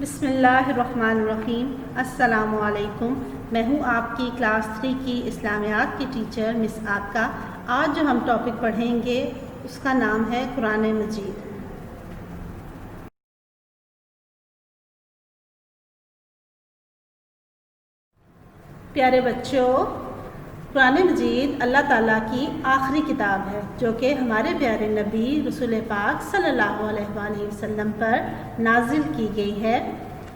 बिस्मिल्लाहिर्रहमानिर्रहीम। अस्सलामु अलैकुम। मैं हूँ आपकी क्लास 3 की इस्लामियात की टीचर मिस आका। आज जो हम टॉपिक पढ़ेंगे उसका नाम है कुरान मजीद। प्यारे बच्चों, कुरान मजीद अल्लाह ताला की आखिरी किताब है जो कि हमारे प्यारे नबी रसूल पाक सल्लल्लाहु अलैहि वसल्लम पर नाजिल की गई है।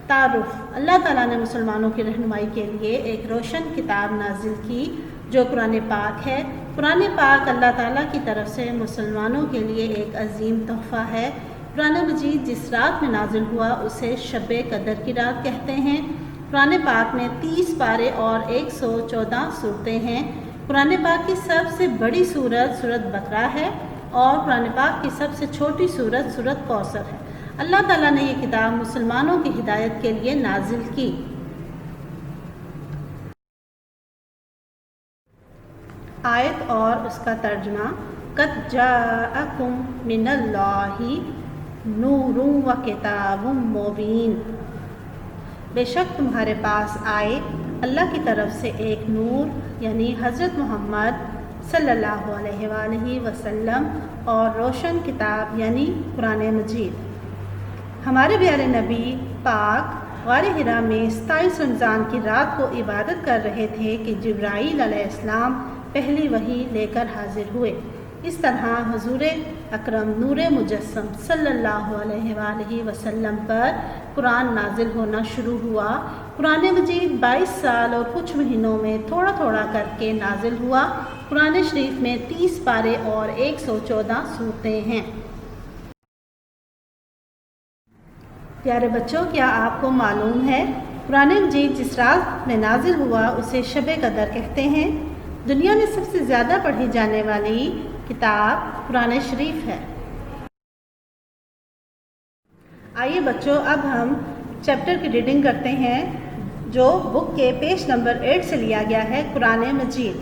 तारुफ, अल्लाह ताला ने मुसलमानों की रहनुमाई के लिए एक रोशन किताब नाजिल की जो कुरान पाक है। कुरान पाक अल्लाह ताला की तरफ से मुसलमानों के लिए एक अजीम तोहफ़ा है। कुरान मजीद जिस रात में नाजिल हुआ उसे शब कदर की रात कहते हैं। कुरान पाक में 30 पारे और 114 सूरतें हैं। कुरान पाक की सबसे बड़ी सूरत बकरा है और कुरान पाक की सबसे छोटी सूरत कौसर है। अल्लाह ताला ने ये किताब मुसलमानों की हिदायत के लिए नाजिल की। आयत और उसका तर्जुमा। क़द जाअकुम मिनल्लाहि नूरुन व किताबुम मुबीन। बेशक तुम्हारे पास आए अल्लाह की तरफ से एक नूर यानी हज़रत मोहम्मद सल्लल्लाहु अलैहि वसल्लम और रोशन किताब यानी कुरान मजीद। हमारे प्यारे नबी पाक ग़ार हिरा में 27 रमज़ान की रात को इबादत कर रहे थे कि जिब्राईल अलैहिस्सलाम पहली वही लेकर हाजिर हुए। इस तरह हुज़ूर अकरम नूर मुजस्सम सल्लल्लाहु अलैहि वसल्लम पर कुरान नाजिल होना शुरू हुआ। कुरान मजीद 22 साल और कुछ महीनों में थोड़ा थोड़ा करके नाजिल हुआ। कुरान शरीफ में 30 पारे और 114 सूरतें हैं। प्यारे बच्चों, क्या आपको मालूम है कुरान मजीद जिस रात में नाजिल हुआ उसे शब कदर कहते हैं। दुनिया में सबसे ज़्यादा पढ़ी जाने वाली किताब कुरान शरीफ है। आइए बच्चों, अब हम चैप्टर की रीडिंग करते हैं जो बुक के पेज नंबर 8 से लिया गया है। कुरान मजीद।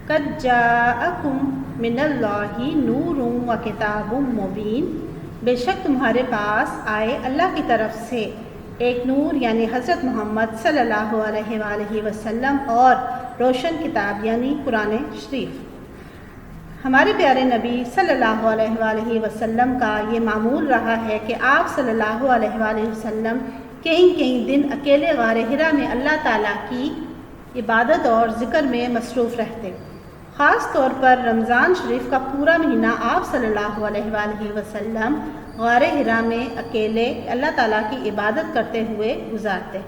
क़द जाअकुम मिनल्लाहि नूरुन व किताबुम मुबीन। बेशक तुम्हारे पास आए अल्लाह की तरफ से एक नूर यानी हज़रत मोहम्मद सल्लल्लाहु अलैहि वसल्लम और रोशन किताब यानी कुरान शरीफ। हमारे प्यारे नबी सल्लल्लाहु अलैहि वसल्लम का ये मामूल रहा है कि आप सल्लल्लाहु अलैहि वसल्लम कई दिन अकेले ग़ार हिरा में अल्लाह ताला की इबादत और ज़िक्र में मसरूफ़ रहते। ख़ास तौर पर रमज़ान शरीफ का पूरा महीना आप सल्लल्लाहु अलैहि वसल्लम ग़ार हिरा में अकेले अल्लाह ताला की इबादत करते हुए गुजारते।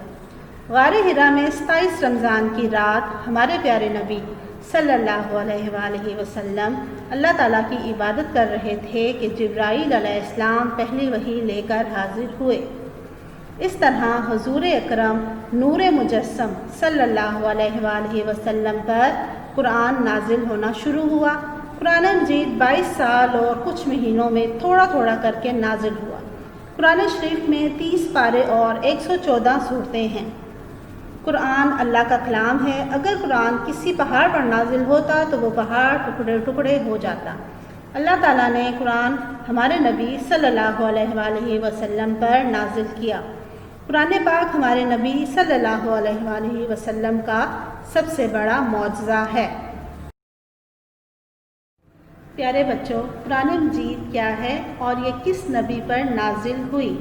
ग़ार हिरा में 27 रमज़ान की रात हमारे प्यारे नबी सल्लल्लाहु अलैहि वसल्लम अल्लाह ताला की इबादत कर रहे थे कि जिब्राईल अलैहिस्सलाम पहली वही लेकर हाजिर हुए। इस तरह हुज़ूर अकरम नूर मुजस्सम सल्लल्लाहु अलैहि वसल्लम पर कुरान नाजिल होना शुरू हुआ। कुरान मजीद 22 साल और कुछ महीनों में थोड़ा थोड़ा करके नाजिल हुआ। कुरान शरीफ में 30 पारे और 114 सूरतें हैं। कुरान अल्लाह का कलाम है। अगर कुरान किसी पहाड़ पर नाजिल होता तो वो पहाड़ टुकड़े टुकड़े हो जाता। अल्लाह ताला ने कुरान हमारे नबी सल्लल्लाहु अलैहि वसल्लम पर नाजिल किया। कुरान पाक हमारे नबी सल्लल्लाहु अलैहि वसल्लम का सबसे बड़ा मौजज़ा है। प्यारे बच्चों, कुरान मजीद क्या है और ये किस नबी पर नाजिल हुई?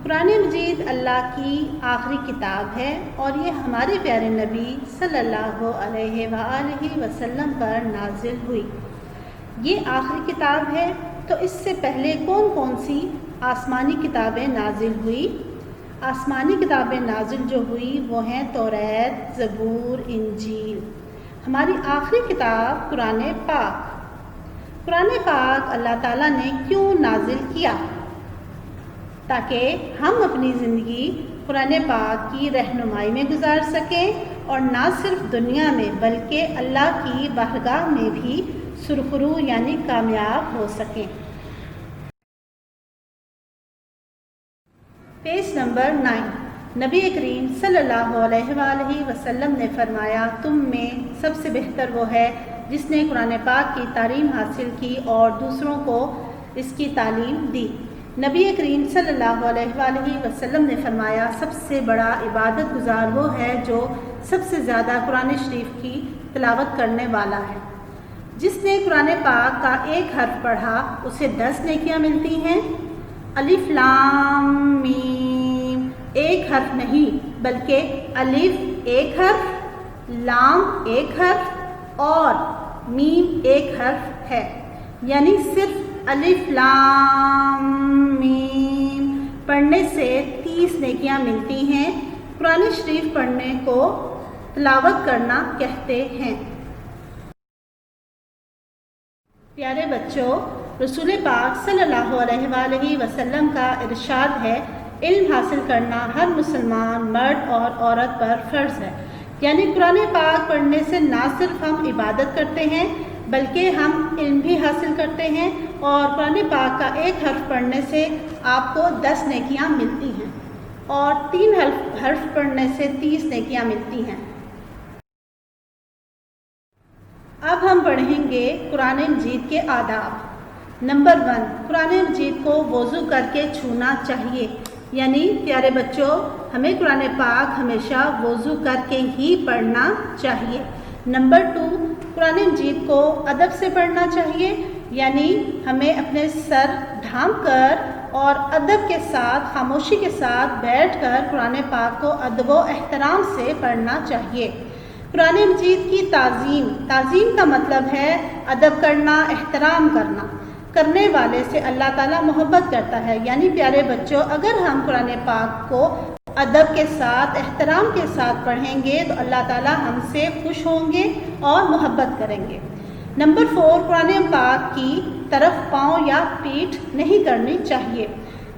कुरान मजीद अल्लाह की आखिरी किताब है और ये हमारे प्यारे नबी सल्लल्लाहु अलैहि वसल्लम पर नाजिल हुई। ये आखिरी किताब है, तो इससे पहले कौन कौन सी आसमानी किताबें नाजिल हुई? आसमानी किताबें नाजिल जो हुई वो हैं तौरात, ज़बूर, इंजील। हमारी आखिरी किताब कुरान पाक। कुरान पाक अल्लाह ताला ने क्यों नाजिल किया? ताकि हम अपनी ज़िंदगी कुरान पाक की रहनुमाई में गुजार सकें और ना सिर्फ दुनिया में बल्कि अल्लाह की बारगाह में भी सुरखरू यानी कामयाब हो सकें। Page number 9। नबी करीम सल्लल्लाहु अलैहि वसल्लम ने फरमाया, तुम में सबसे बेहतर वो है जिसने कुरान पाक की तालीम हासिल की और दूसरों को इसकी तालीम दी। نبی کریم صلی اللہ علیہ وآلہ وسلم نے فرمایا سب سے بڑا عبادت گزار وہ ہے جو سب سے زیادہ قرآن شریف کی تلاوت کرنے والا ہے۔ جس نے قرآن پاک کا ایک حرف پڑھا اسے 10 نیکیاں ملتی ہیں۔ الف لام میم ایک حرف نہیں بلکہ الف ایک حرف، لام ایک حرف اور میم ایک حرف ہے، یعنی صرف الف لام میم پڑھنے سے 30 نیکیاں ملتی ہیں۔ قرآن شریف پڑھنے کو تلاوت کرنا کہتے ہیں۔ پیارے بچوں، رسول پاک صلی اللہ علیہ وآلہ وسلم کا ارشاد ہے علم حاصل کرنا ہر مسلمان مرد اور عورت پر فرض ہے، یعنی قرآن پاک پڑھنے سے نہ صرف ہم عبادت کرتے ہیں بلکہ ہم علم بھی حاصل کرتے ہیں، اور قرآن پاک کا ایک حرف پڑھنے سے آپ کو 10 نیکیاں ملتی ہیں اور 3 حرف پڑھنے سے 30 نیکیاں ملتی ہیں۔ اب ہم پڑھیں گے قرآن مجید کے آداب۔ نمبر 1، قرآن مجید کو وضو کر کے چھونا چاہیے، یعنی پیارے بچوں ہمیں قرآن پاک ہمیشہ وضو کر کے ہی پڑھنا چاہیے۔ نمبر 2، قرآن مجید کو ادب سے پڑھنا چاہیے، یعنی ہمیں اپنے سر ڈھانپ کر اور ادب کے ساتھ خاموشی کے ساتھ بیٹھ کر قرآن پاک کو ادب و احترام سے پڑھنا چاہیے۔ قرآن مجید کی تعظیم کا مطلب ہے ادب کرنا، احترام کرنا، کرنے والے سے اللہ تعالیٰ محبت کرتا ہے، یعنی پیارے بچوں اگر ہم قرآن پاک کو ادب کے ساتھ احترام کے ساتھ پڑھیں گے تو اللہ تعالیٰ ہم سے خوش ہوں گے اور محبت کریں گے۔ نمبر 4، قرآن پاک کی طرف پاؤں یا پیٹھ نہیں کرنی چاہیے۔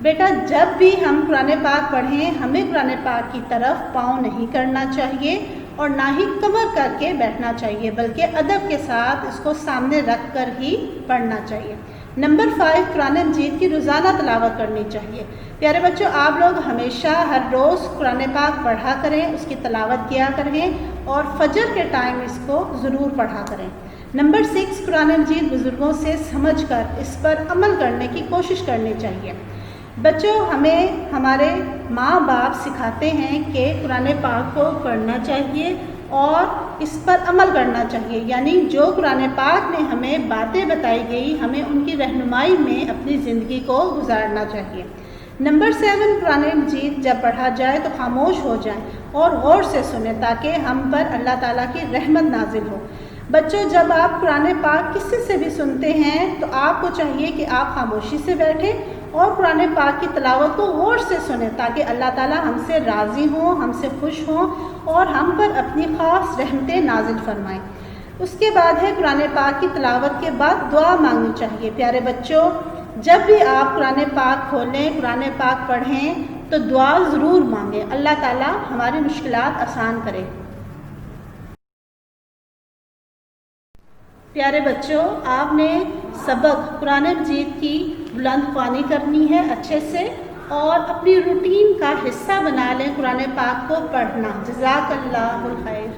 بیٹا جب بھی ہم قرآن پاک پڑھیں ہمیں قرآن پاک کی طرف پاؤں نہیں کرنا چاہیے اور نہ ہی کمر کر کے بیٹھنا چاہیے، بلکہ ادب کے ساتھ اس کو سامنے رکھ کر ہی پڑھنا چاہیے۔ نمبر 5، قرآن مجید کی روزانہ تلاوت کرنی چاہیے۔ پیارے بچوں آپ لوگ ہمیشہ ہر روز قرآن پاک پڑھا کریں، اس کی تلاوت کیا کریں اور فجر کے ٹائم اس کو ضرور پڑھا کریں۔ نمبر 6، قرآن مجید بزرگوں سے سمجھ کر اس پر عمل کرنے کی کوشش کرنی چاہیے۔ بچوں ہمیں ہمارے ماں باپ سکھاتے ہیں کہ قرآن پاک کو پڑھنا چاہیے اور اس پر عمل کرنا چاہیے، یعنی جو قرآن پاک میں ہمیں باتیں بتائی گئی ہمیں ان کی رہنمائی میں اپنی زندگی کو گزارنا چاہیے۔ نمبر 7، قرآن مجید جب پڑھا جائے تو خاموش ہو جائیں اور غور سے سنیں تاکہ ہم پر اللہ تعالیٰ کی رحمت نازل ہو۔ بچوں جب آپ قرآن پاک کسی سے بھی سنتے ہیں تو آپ کو چاہیے کہ آپ خاموشی سے بیٹھیں اور قرآن پاک کی تلاوت کو غور سے سنیں تاکہ اللہ تعالیٰ ہم سے راضی ہوں، ہم سے خوش ہوں اور ہم پر اپنی خاص رحمتیں نازل فرمائیں۔ اس کے بعد ہے قرآن پاک کی تلاوت کے بعد دعا مانگنی چاہیے۔ پیارے بچوں جب بھی آپ قرآن پاک کھولیں، قرآن پاک پڑھیں تو دعا ضرور مانگیں، اللہ تعالیٰ ہماری مشکلات آسان کرے۔ پیارے بچوں آپ نے سبق قرآن مجید کی بلند خوانی کرنی ہے اچھے سے اور اپنی روٹین کا حصہ بنا لیں قرآن پاک کو پڑھنا۔ جزاک اللہ الخیر۔